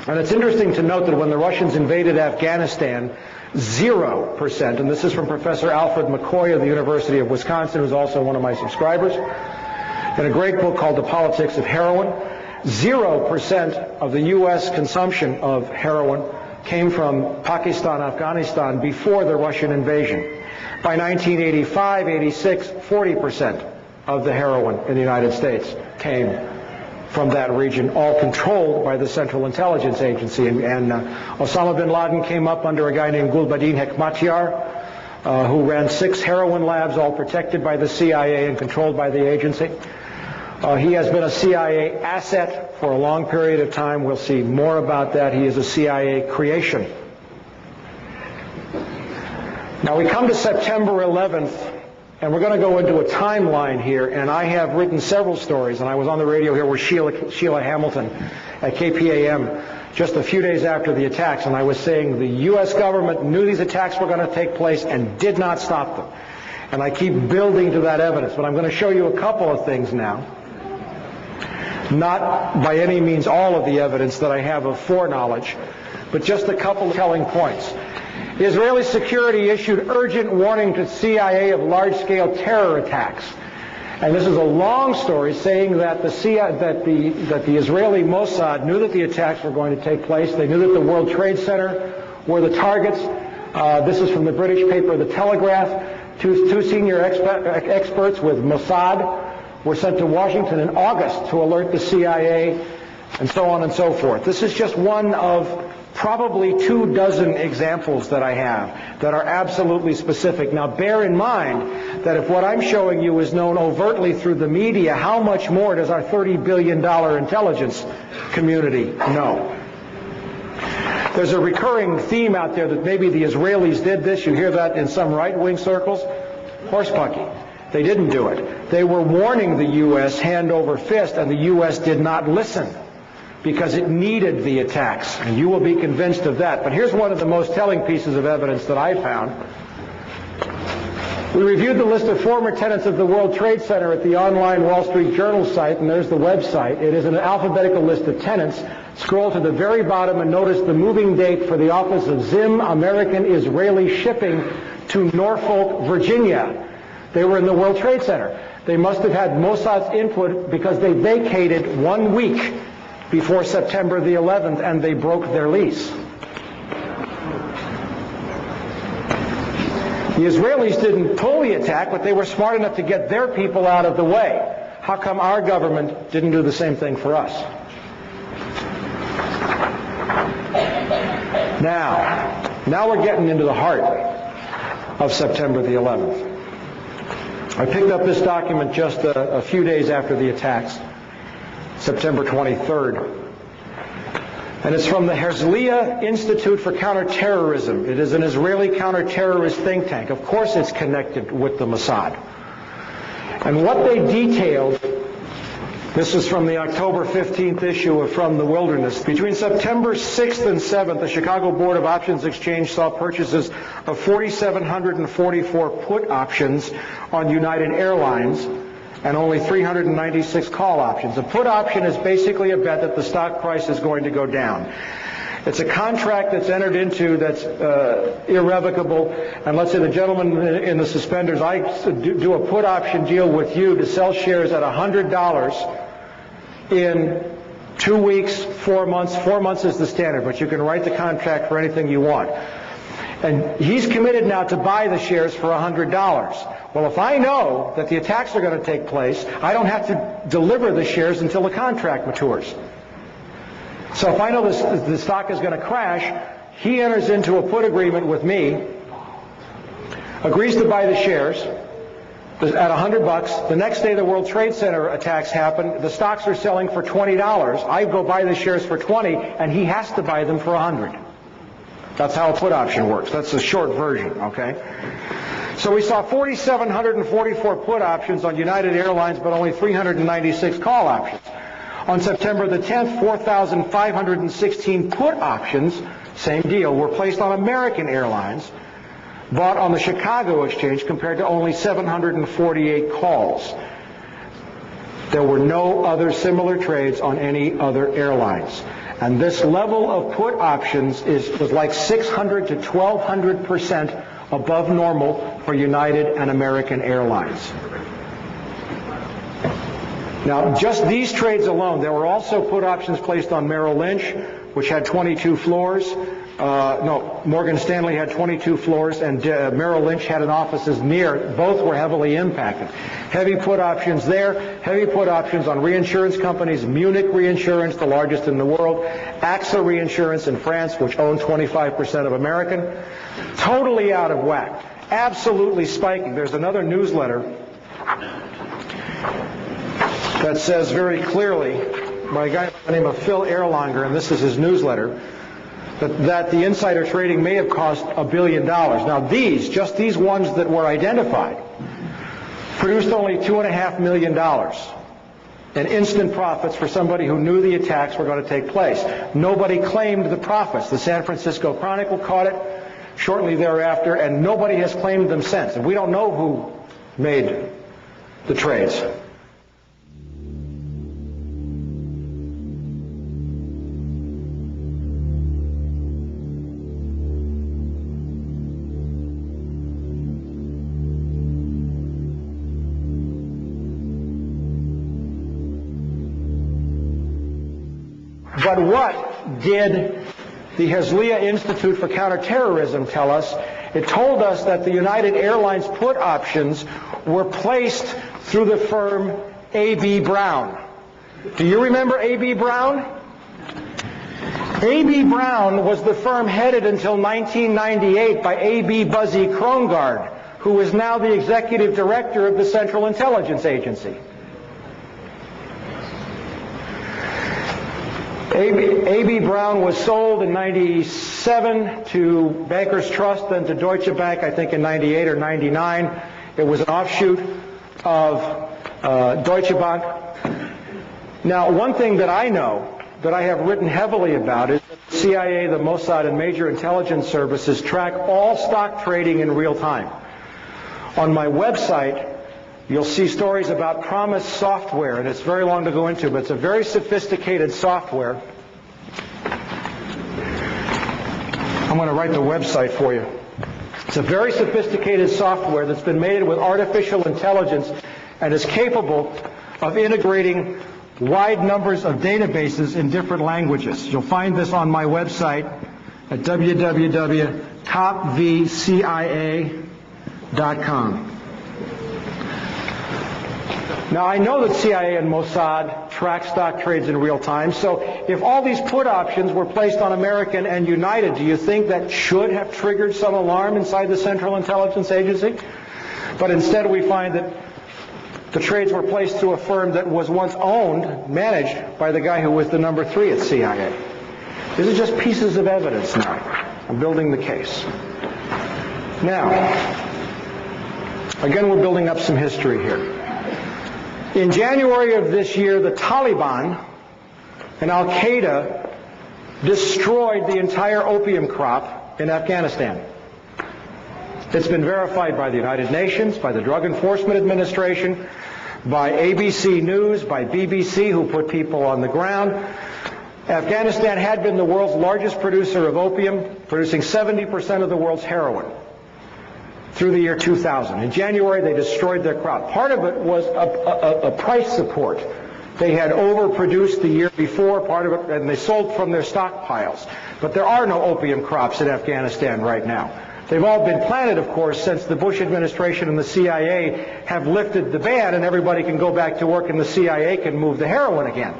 And it's interesting to note that when the Russians invaded Afghanistan, 0%, and this is from Professor Alfred McCoy of the University of Wisconsin, who's also one of my subscribers, in a great book called The Politics of Heroin, 0% of the U.S. consumption of heroin came from Pakistan, Afghanistan before the Russian invasion. By 1985, 86, 40% of the heroin in the United States came from that region, all controlled by the Central Intelligence Agency. And Osama bin Laden came up under a guy named Gulbuddin Hekmatyar, who ran 6 heroin labs, all protected by the CIA and controlled by the agency. He has been a CIA asset for a long period of time. We'll see more about that. He is a CIA creation. Now we come to September 11th, and we're going to go into a timeline here, and I have written several stories, and I was on the radio here with Sheila Hamilton at KPAM just a few days after the attacks, and I was saying the U.S. government knew these attacks were going to take place and did not stop them. And I keep building to that evidence, but I'm going to show you a couple of things now. Not by any means all of the evidence that I have of foreknowledge, but just a couple of telling points. Israeli security issued urgent warning to CIA of large-scale terror attacks. And this is a long story saying that the Israeli Mossad knew that the attacks were going to take place. They knew that the World Trade Center were the targets. This is from the British paper The Telegraph. Two senior experts with Mossad were sent to Washington in August to alert the CIA, and so on and so forth. This is just one of probably 24 examples that I have that are absolutely specific. Now bear in mind that if what I'm showing you is known overtly through the media, how much more does our $30 billion intelligence community know? There's a recurring theme out there that maybe the Israelis did this. You hear that in some right-wing circles. Horsepucky. They didn't do it. They were warning the U.S. hand over fist, and the U.S. did not listen because it needed the attacks. And you will be convinced of that. But here's one of the most telling pieces of evidence that I found. We reviewed the list of former tenants of the World Trade Center at the online Wall Street Journal site, and there's the website. It is an alphabetical list of tenants. Scroll to the very bottom and notice the moving date for the office of Zim American Israeli Shipping to Norfolk, Virginia. They were in the World Trade Center. They must have had Mossad's input because they vacated 1 week before September the 11th, and they broke their lease. The Israelis didn't pull the attack, but they were smart enough to get their people out of the way. How come our government didn't do the same thing for us? Now we're getting into the heart of September the 11th. I picked up this document just a few days after the attacks, September 23rd. And it's from the Herzliya Institute for Counterterrorism. It is an Israeli counterterrorist think tank. Of course it's connected with the Mossad. And what they detailed, this is from the October 15th issue of From the Wilderness. Between September 6th and 7th, the Chicago Board of Options Exchange saw purchases of 4,744 put options on United Airlines and only 396 call options. A put option is basically a bet that the stock price is going to go down. It's a contract that's entered into that's irrevocable. And let's say the gentleman in the suspenders, I do a put option deal with you to sell shares at $100 in 2 weeks, 4 months. 4 months is the standard, but you can write the contract for anything you want. And he's committed now to buy the shares for $100. Well, if I know that the attacks are going to take place, I don't have to deliver the shares until the contract matures. So if I know the stock is going to crash, he enters into a put agreement with me, agrees to buy the shares at $100. The next day the World Trade Center attacks happen. The stocks are selling for $20. I go buy the shares for $20, and he has to buy them for $100. That's how a put option works. That's the short version, okay? So we saw 4,744 put options on United Airlines, but only 396 call options. On September the 10th, 4,516 put options, same deal, were placed on American Airlines, bought on the Chicago Exchange, compared to only 748 calls. There were no other similar trades on any other airlines. And this level of put options was like 600 to 1,200% above normal for United and American Airlines. Now, just these trades alone, there were also put options placed on Merrill Lynch, which had 22 floors. Morgan Stanley had 22 floors, and Merrill Lynch had an offices near. Both were heavily impacted. Heavy put options there, heavy put options on reinsurance companies, Munich Reinsurance, the largest in the world, AXA Reinsurance in France, which owned 25% of American. Totally out of whack. Absolutely spiking. There's another newsletter that says very clearly, by a guy by the name of Phil Erlanger, and this is his newsletter, that the insider trading may have cost $1 billion. Now just these ones that were identified, produced only $2.5 million in instant profits for somebody who knew the attacks were going to take place. Nobody claimed the profits. The San Francisco Chronicle caught it shortly thereafter, and nobody has claimed them since. And we don't know who made the trades. But what did the Herzliya Institute for Counterterrorism tell us? It told us that the United Airlines put options were placed through the firm A.B. Brown. Do you remember A.B. Brown? A.B. Brown was the firm headed until 1998 by A.B. Buzzy Krongard, who is now the executive director of the Central Intelligence Agency. A.B. Brown was sold in 97 to Bankers Trust, then to Deutsche Bank, I think in 98 or 99. It was an offshoot of Deutsche Bank. Now, one thing that I know, that I have written heavily about, is that the CIA, the Mossad, and major intelligence services track all stock trading in real time. On my website, you'll see stories about Promise software, and it's very long to go into, but it's a very sophisticated software. I'm going to write the website for you. It's a very sophisticated software that's been made with artificial intelligence and is capable of integrating wide numbers of databases in different languages. You'll find this on my website at www.topvcia.com. Now, I know that CIA and Mossad track stock trades in real time, so if all these put options were placed on American and United, do you think that should have triggered some alarm inside the Central Intelligence Agency? But instead we find that the trades were placed through a firm that was once owned, managed by the guy who was the number 3 at CIA. These are just pieces of evidence now. I'm building the case. Now, again, we're building up some history here. In January of this year, the Taliban and Al-Qaeda destroyed the entire opium crop in Afghanistan. It's been verified by the United Nations, by the Drug Enforcement Administration, by ABC News, by BBC, who put people on the ground. Afghanistan had been the world's largest producer of opium, producing 70% of the world's heroin through the year 2000. In January, they destroyed their crop. Part of it was a price support. They had overproduced the year before, part of it, and they sold from their stockpiles. But there are no opium crops in Afghanistan right now. They've all been planted, of course, since the Bush administration and the CIA have lifted the ban, and everybody can go back to work and the CIA can move the heroin again.